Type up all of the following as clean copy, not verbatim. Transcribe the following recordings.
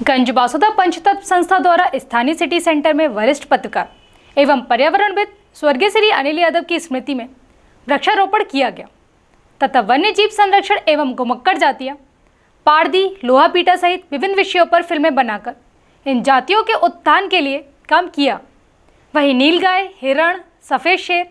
गंज बासुदा पंचतत्व संस्था द्वारा स्थानीय सिटी सेंटर में वरिष्ठ पत्रकार एवं पर्यावरणविद स्वर्गीय श्री अनिल यादव की स्मृति में वृक्षारोपण किया गया तथा वन्य जीव संरक्षण एवं घुमक्कड़ जातियां, पारदी, लोहा पीटा सहित विभिन्न विषयों पर फिल्में बनाकर इन जातियों के उत्थान के लिए काम किया। वहीं नीलगाय, हिरण, सफेद शेर,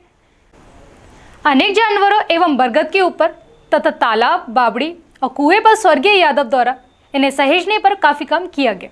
अनेक जानवरों एवं बरगद के ऊपर तथा तालाब, बावड़ी और कुएं पर स्वर्गीय यादव द्वारा इन्हें सहेजने पर काफी काम किया गया।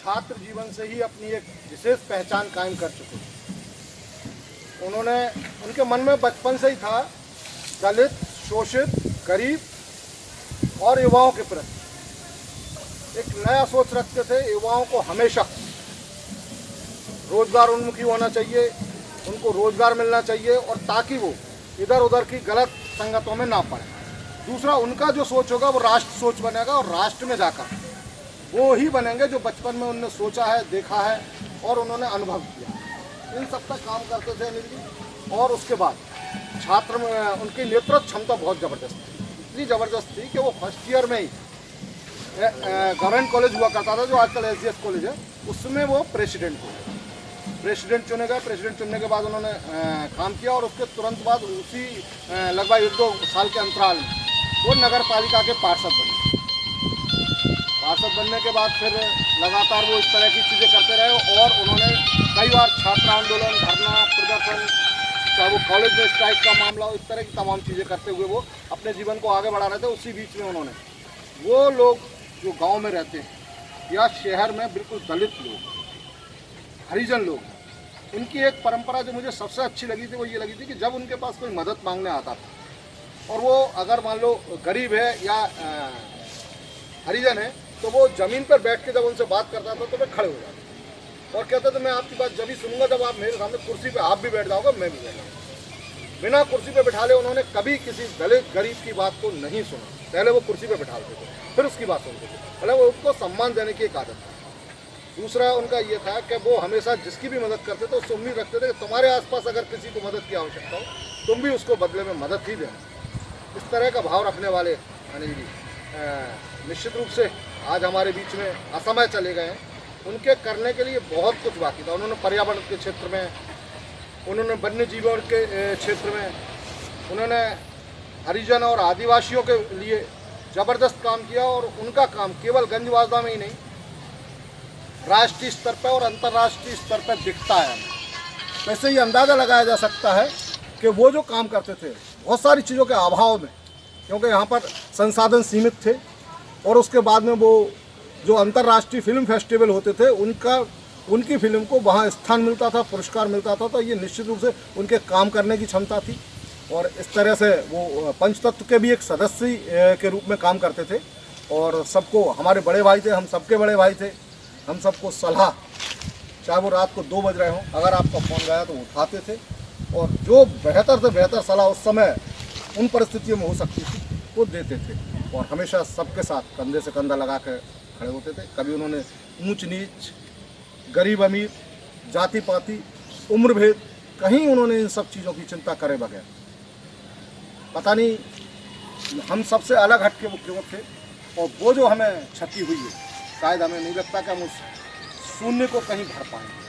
छात्र जीवन से ही अपनी एक विशेष पहचान कायम कर चुके हैं। उन्होंने उनके मन में बचपन से ही था दलित, शोषित, गरीब और युवाओं के प्रति एक नया सोच रखते थे। युवाओं को हमेशा रोजगार उन्मुखी होना चाहिए, उनको रोजगार मिलना चाहिए और ताकि वो इधर उधर की गलत संगतों में ना पड़े। दूसरा, उनका जो सोच होगा वो राष्ट्र सोच बनेगा और राष्ट्र में जाकर वो ही बनेंगे जो बचपन में उन्होंने सोचा है, देखा है और उन्होंने अनुभव किया। इन सब तक काम करते थे अनिल जी। और उसके बाद छात्र में उनकी नेतृत्व क्षमता बहुत ज़बरदस्त थी, इतनी ज़बरदस्त थी कि वो फर्स्ट ईयर में ही गवर्नमेंट कॉलेज हुआ करता था जो आजकल SGS कॉलेज है, उसमें वो प्रेसिडेंट हुए। प्रेसिडेंट चुने गए। प्रेसिडेंट चुनने के बाद उन्होंने काम किया और उसके तुरंत बाद उसी लगभग 1-2 साल के अंतराल में वो नगर पालिका के पार्षद बने। पार्षद बनने के बाद फिर लगातार वो इस तरह की चीज़ें करते रहे और उन्होंने कई बार छात्र आंदोलन, धरना प्रदर्शन, चाहे वो कॉलेज में स्ट्राइक का मामला हो, इस तरह की तमाम चीज़ें करते हुए वो अपने जीवन को आगे बढ़ा रहे थे। उसी बीच में उन्होंने वो लोग जो गांव में रहते हैं या शहर में बिल्कुल दलित लोग, हरिजन लोग, इनकी एक परंपरा जो मुझे सबसे अच्छी लगी थी वो ये लगी थी कि जब उनके पास कोई मदद मांगने आता था और वो अगर मान लो गरीब है या हरिजन है तो वो ज़मीन पर बैठ के जब उनसे बात करता था तो मैं खड़े हो जाता और कहता था मैं आपकी बात जब ही सुनूंगा जब आप मेरे सामने कुर्सी पे आप भी बैठ जाओगे, मैं भी बैठ जाऊँगा। बिना कुर्सी पे बिठा ले उन्होंने कभी किसी दलित गरीब की बात को नहीं सुना। पहले वो कुर्सी पे बिठाते थे, फिर उसकी बात सुनते थे। पहले वो उनको सम्मान देने की एक आदत थी। दूसरा उनका ये था कि वो हमेशा जिसकी भी मदद करते थे उससे उम्मीद रखते थे कि तुम्हारे आसपास अगर किसी को मदद की आवश्यकता हो तुम भी उसको बदले में मदद ही देना। इस तरह का भाव रखने वाले अनिल जी निश्चित रूप से आज हमारे बीच में असमय चले गए हैं। उनके करने के लिए बहुत कुछ बाकी था। उन्होंने पर्यावरण के क्षेत्र में, उन्होंने वन्य जीवों के क्षेत्र में, उन्होंने हरिजन और आदिवासियों के लिए ज़बरदस्त काम किया और उनका काम केवल गंज बासुदा में ही नहीं, राष्ट्रीय स्तर पर और अंतर्राष्ट्रीय स्तर पर दिखता है। वैसे ही अंदाज़ा लगाया जा सकता है कि वो जो काम करते थे बहुत सारी चीज़ों के अभाव में, क्योंकि यहाँ पर संसाधन सीमित थे और उसके बाद में वो जो अंतर्राष्ट्रीय फिल्म फेस्टिवल होते थे उनकी फिल्म को वहाँ स्थान मिलता था, पुरस्कार मिलता था। तो ये निश्चित रूप से उनके काम करने की क्षमता थी और इस तरह से वो पंचतत्व के भी एक सदस्य के रूप में काम करते थे और सबको, हमारे बड़े भाई थे, हम सबके बड़े भाई थे, हम सबको सलाह, चाहे वो रात को 2 बज रहे हों, अगर आपका फ़ोन गया तो उठाते थे और जो बेहतर से बेहतर सलाह उस समय उन परिस्थितियों में हो सकती थी वो देते थे और हमेशा सबके साथ कंधे से कंधा लगा कर खड़े होते थे। कभी उन्होंने ऊंच नीच, गरीब अमीर, जाति पाति, उम्र भेद, कहीं उन्होंने इन सब चीज़ों की चिंता करे बगैर, पता नहीं हम सबसे अलग हटके वो क्यों थे और वो जो हमें क्षति हुई है शायद हमें नहीं लगता कि हम उस शून्य को कहीं भर पाएंगे।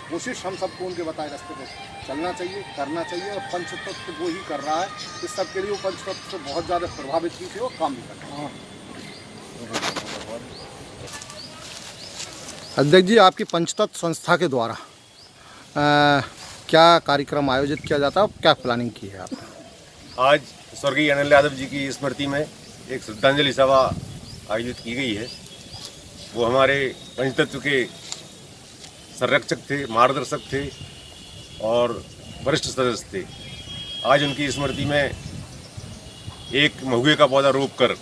कोशिश हम सबको उनके बताए रास्ते पर चलना चाहिए, करना चाहिए और पंचतत्व वो ही कर रहा है। इस सब के लिए वो पंचतत्व से बहुत ज़्यादा प्रभावित भी थे और काम भी कर रहे हैं। अध्यक्ष जी, आपकी पंचतत्व संस्था के द्वारा क्या कार्यक्रम आयोजित किया जाता है, क्या प्लानिंग की है आपने? आज स्वर्गीय अनिल यादव जी की स्मृति में एक श्रद्धांजलि सभा आयोजित की गई है। वो हमारे पंचतत्व के संरक्षक थे, मार्गदर्शक थे और वरिष्ठ सदस्य थे। आज उनकी स्मृति में एक महुए का पौधा रोपकर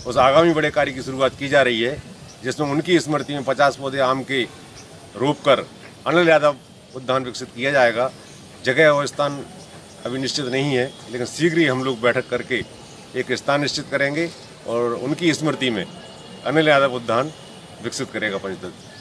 उस आगामी बड़े कार्य की शुरुआत की जा रही है, जिसमें उनकी स्मृति में 50 पौधे आम के रोप कर अनिल यादव उद्यान विकसित किया जाएगा। जगह और स्थान अभी निश्चित नहीं है, लेकिन शीघ्र ही हम लोग बैठक करके एक स्थान निश्चित करेंगे और उनकी स्मृति में अनिल यादव उद्यान विकसित करेगा पंचतत्व।